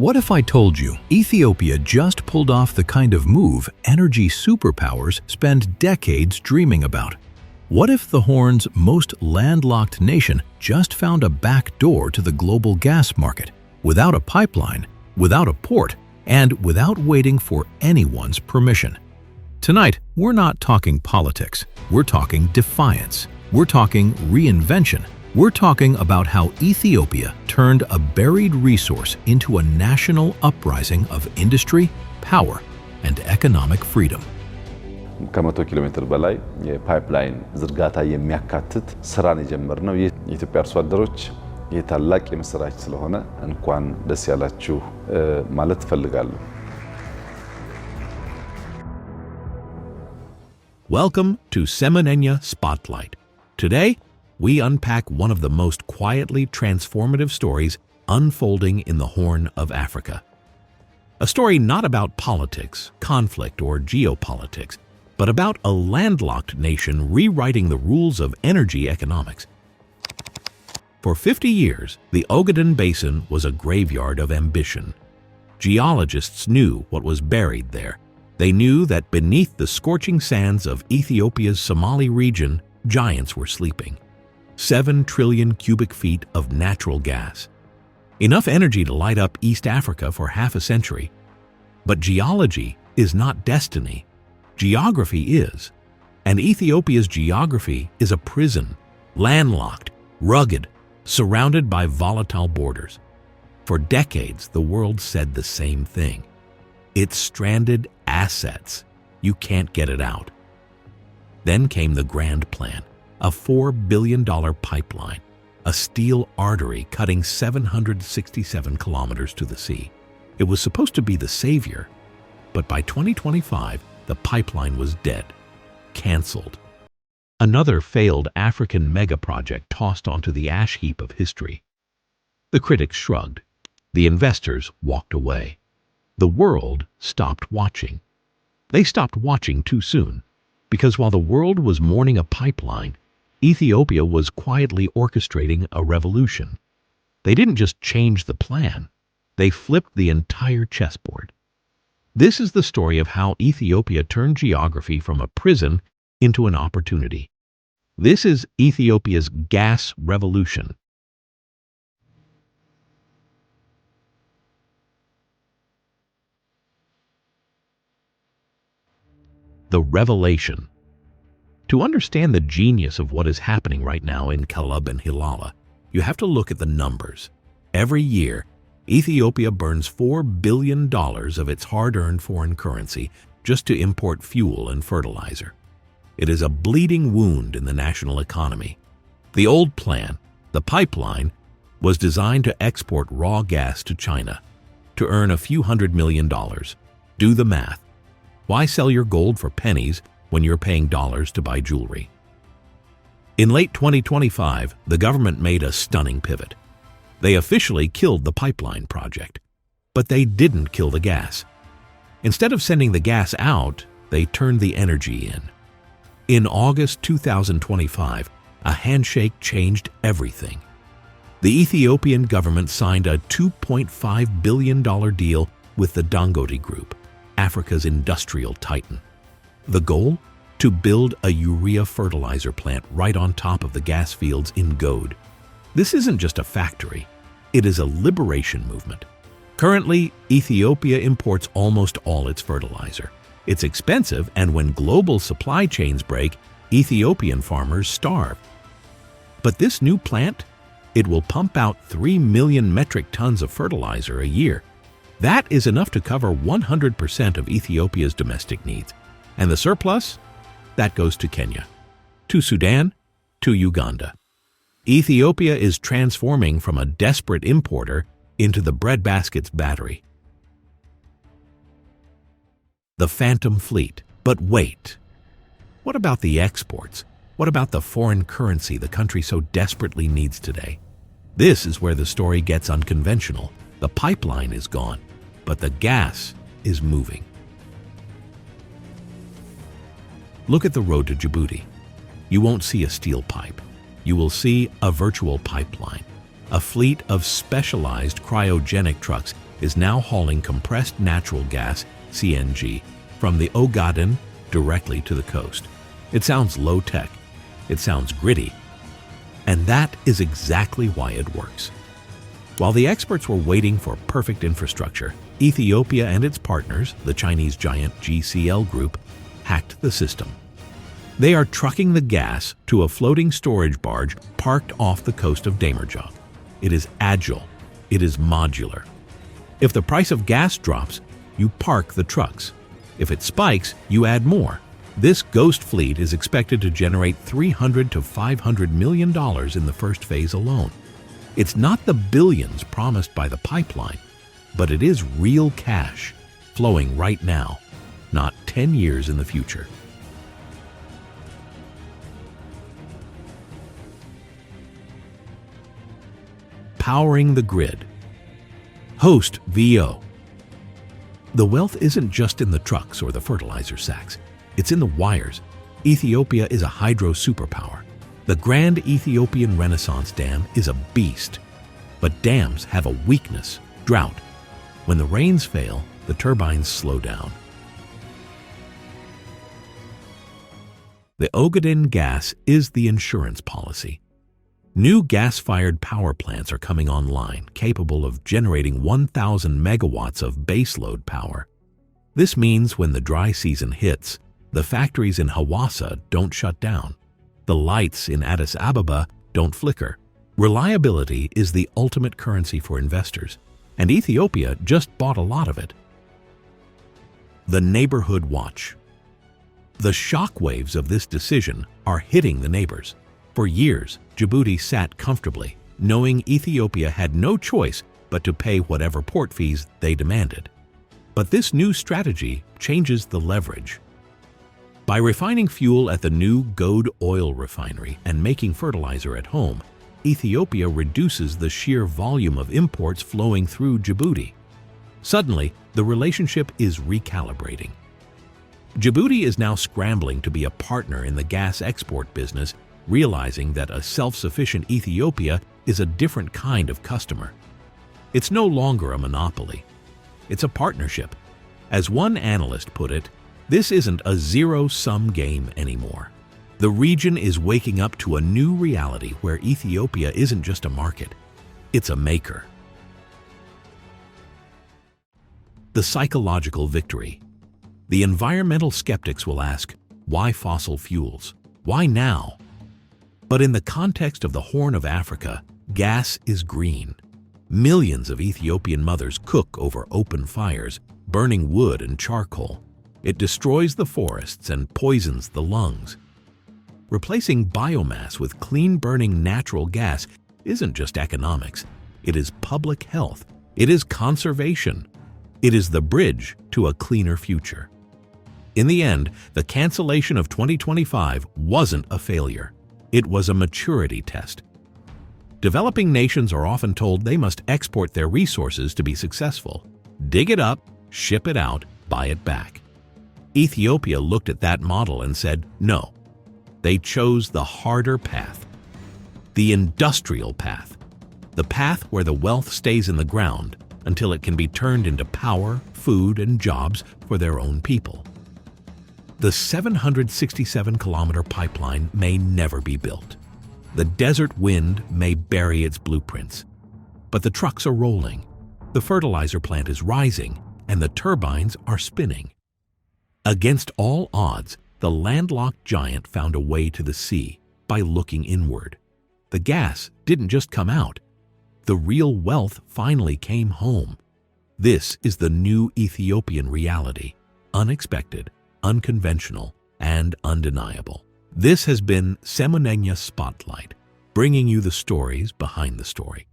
What if I told you Ethiopia just pulled off the kind of move energy superpowers spend decades dreaming about? What if the Horn's most landlocked nation just found a back door to the global gas market, without a pipeline, without a port, and without waiting for anyone's permission? Tonight, we're not talking politics. We're talking defiance. We're talking reinvention. We're talking about how Ethiopia turned a buried resource into a national uprising of industry, power, and economic freedom. ከ100 ኪሎ ሜትር በላይ የፓይፕላይን ዝርጋታ የሚያካትት ስራን የጀመርነው የኢትዮጵያ አርሶ አደሮች የታላቅ የምስራች ስለሆነ እንኳን ደስ ያላችሁ ማለት ፈልጋለሁ። Welcome to Semonigna Spotlight. Today, we unpack one of the most quietly transformative stories unfolding in the Horn of Africa. A story not about politics, conflict, or geopolitics, but about a landlocked nation rewriting the rules of energy economics. For 50 years, the Ogaden Basin was a graveyard of ambition. Geologists knew what was buried there. They knew that beneath the scorching sands of Ethiopia's Somali Region, giants were sleeping. 7 trillion cubic feet of natural gas. Enough energy to light up East Africa for half a century. But geology is not destiny. Geography is. And Ethiopia's geography is a prison, landlocked, rugged, surrounded by volatile borders. For decades, the world said the same thing. It's stranded assets. You can't get it out. Then came the grand plan. A $4 billion pipeline, a steel artery cutting 767 kilometers to the sea. It was supposed to be the savior, but by 2025, the pipeline was dead, canceled. Another failed African mega-project tossed onto the ash heap of history. The critics shrugged. The investors walked away. The world stopped watching. They stopped watching too soon, because while the world was mourning a pipeline, Ethiopia was quietly orchestrating a revolution. They didn't just change the plan, they flipped the entire chessboard. This is the story of how Ethiopia turned geography from a prison into an opportunity. This is Ethiopia's gas revolution. The revelation. To understand the genius of what is happening right now in Kalab and Hilala, you have to look at the numbers. Every year, Ethiopia burns $4 billion of its hard-earned foreign currency just to import fuel and fertilizer. It is a bleeding wound in the national economy. The old plan, the pipeline, was designed to export raw gas to China, to earn a few $100 million. Do the math. Why sell your gold for pennies when you're paying dollars to buy jewelry? In late 2025, the government made a stunning pivot. They officially killed the pipeline project, but they didn't kill the gas. Instead of sending the gas out, they turned the energy in. In August 2025, a handshake changed everything. The Ethiopian government signed a $2.5 billion deal with the Dangote Group, Africa's industrial titan. The goal? To build a urea fertilizer plant right on top of the gas fields in Gode. This isn't just a factory, it is a liberation movement. Currently, Ethiopia imports almost all its fertilizer. It's expensive, and when global supply chains break, Ethiopian farmers starve. But this new plant? It will pump out 3 million metric tons of fertilizer a year. That is enough to cover 100% of Ethiopia's domestic needs. And the surplus? That goes to Kenya, to Sudan, to Uganda. Ethiopia is transforming from a desperate importer into the breadbasket's battery. The phantom fleet. But wait. What about the exports? What about the foreign currency the country so desperately needs today? This is where the story gets unconventional. The pipeline is gone, but the gas is moving. Look at the road to Djibouti. You won't see a steel pipe. You will see a virtual pipeline, a fleet of specialized cryogenic trucks is now hauling compressed natural gas, CNG, from the Ogaden directly to the coast. It sounds low-tech. It sounds gritty. And that is exactly why it works. While the experts were waiting for perfect infrastructure, Ethiopia and its partners, the Chinese giant GCL Group, hacked the system. They are trucking the gas to a floating storage barge parked off the coast of Damerjog. It is agile. It is modular. If the price of gas drops, you park the trucks. If it spikes, you add more. This ghost fleet is expected to generate $300 to $500 million in the first phase alone. It's not the billions promised by the pipeline, but it is real cash flowing right now, not 10 years in the future. Powering the grid. Host VO. The wealth isn't just in the trucks or the fertilizer sacks. It's in the wires. Ethiopia is a hydro superpower. The Grand Ethiopian Renaissance Dam is a beast. But dams have a weakness: drought. When the rains fail, the turbines slow down. The Ogaden gas is the insurance policy. New gas-fired power plants are coming online, capable of generating 1,000 megawatts of baseload power. This means when the dry season hits, the factories in Hawassa don't shut down. The lights in Addis Ababa don't flicker. Reliability is the ultimate currency for investors, and Ethiopia just bought a lot of it. The Neighborhood Watch. The shockwaves of this decision are hitting the neighbors. For years, Djibouti sat comfortably, knowing Ethiopia had no choice but to pay whatever port fees they demanded. But this new strategy changes the leverage. By refining fuel at the new Gode oil refinery and making fertilizer at home, Ethiopia reduces the sheer volume of imports flowing through Djibouti. Suddenly, the relationship is recalibrating. Djibouti is now scrambling to be a partner in the gas export business, realizing that a self-sufficient Ethiopia is a different kind of customer. It's no longer a monopoly. It's a partnership. As one analyst put it, this isn't a zero-sum game anymore. The region is waking up to a new reality where Ethiopia isn't just a market, it's a maker. The psychological victory. The environmental skeptics will ask, why fossil fuels? Why now? But in the context of the Horn of Africa, gas is green. Millions of Ethiopian mothers cook over open fires, burning wood and charcoal. It destroys the forests and poisons the lungs. Replacing biomass with clean-burning natural gas isn't just economics. It is public health. It is conservation. It is the bridge to a cleaner future. In the end, the cancellation of 2025 wasn't a failure. It was a maturity test. Developing nations are often told they must export their resources to be successful. Dig it up, ship it out, buy it back. Ethiopia looked at that model and said, no. They chose the harder path. The industrial path. The path where the wealth stays in the ground until it can be turned into power, food, and jobs for their own people. The 767-kilometer pipeline may never be built. The desert wind may bury its blueprints. But the trucks are rolling, the fertilizer plant is rising, and the turbines are spinning. Against all odds, the landlocked giant found a way to the sea by looking inward. The gas didn't just come out. The real wealth finally came home. This is the new Ethiopian reality, unexpected, unconventional, and undeniable. This has been Semonigna Spotlight, bringing you the stories behind the story.